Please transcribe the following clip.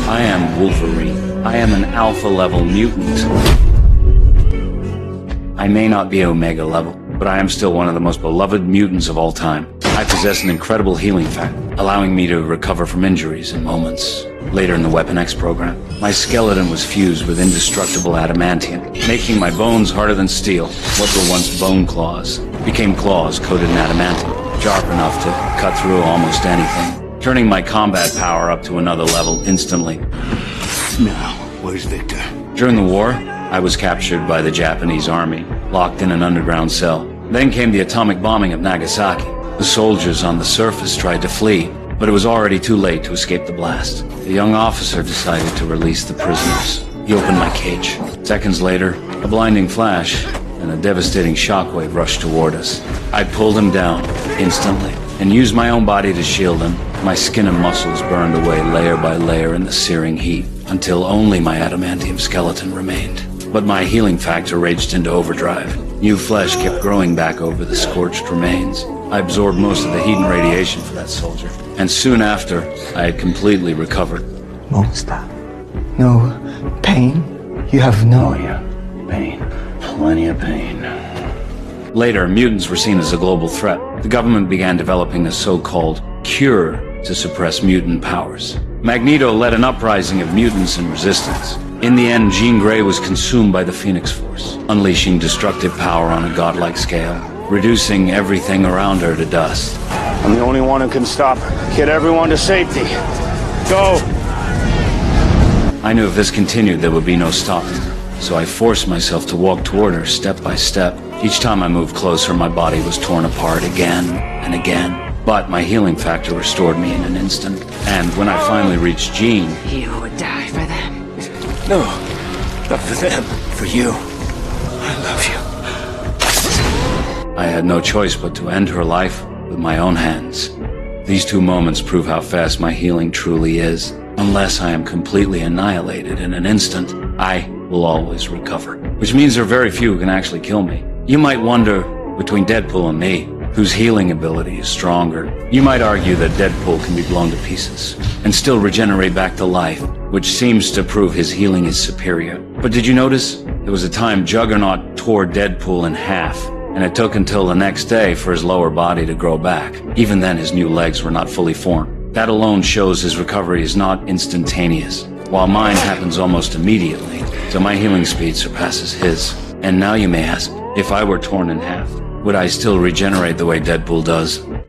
I am Wolverine. I am an alpha-level mutant. I may not be Omega level, but I am still one of the most beloved mutants of all time. I possess an incredible healing factor, allowing me to recover from injuries in moments. Later in the Weapon X program, my skeleton was fused with indestructible adamantium, making my bones harder than steel. What were once bone claws became claws coated in adamantium, sharp enough to cut through almost anything, turning my combat power up to another level instantly. Now, where's Victor? During the war, I was captured by the Japanese army, locked in an underground cell. Then came the atomic bombing of Nagasaki. The soldiers on the surface tried to flee, but it was already too late to escape the blast. The young officer decided to release the prisoners. He opened my cage. Seconds later, a blinding flash and a devastating shockwave rushed toward us. I pulled him down instantly and used my own body to shield him. My skin and muscles burned away layer by layer in the searing heat, until only my adamantium skeleton remained. But my healing factor raged into overdrive. New flesh kept growing back over the scorched remains. I absorbed most of the heat and radiation for that soldier, and soon after, I had completely recovered. Monster. No pain? You have no... Oh yeah, pain. Plenty of pain. Later, mutants were seen as a global threat. The government began developing a so-called cure to suppress mutant powers. Magneto led an uprising of mutants and resistance. In the end, Jean Grey was consumed by the Phoenix Force, unleashing destructive power on a godlike scale, reducing everything around her to dust. I'm the only one who can stop her. Get everyone to safety. Go! I knew if this continued, there would be no stopping her. So I forced myself to walk toward her step by step. Each time I moved closer, my body was torn apart again and again. But my healing factor restored me in an instant. And when I finally reached Jean... You would die for them. No, not for them. For you. I love you. I had no choice but to end her life with my own hands. These two moments prove how fast my healing truly is. Unless I am completely annihilated in an instant, I will always recover. Which means there are very few who can actually kill me. You might wonder, between Deadpool and me, whose healing ability is stronger. You might argue that Deadpool can be blown to pieces and still regenerate back to life, which seems to prove his healing is superior. But did you notice? There was a time Juggernaut tore Deadpool in half, and it took until the next day for his lower body to grow back. Even then, his new legs were not fully formed. That alone shows his recovery is not instantaneous, while mine happens almost immediately, so my healing speed surpasses his. And now you may ask, if I were torn in half, would I still regenerate the way Deadpool does?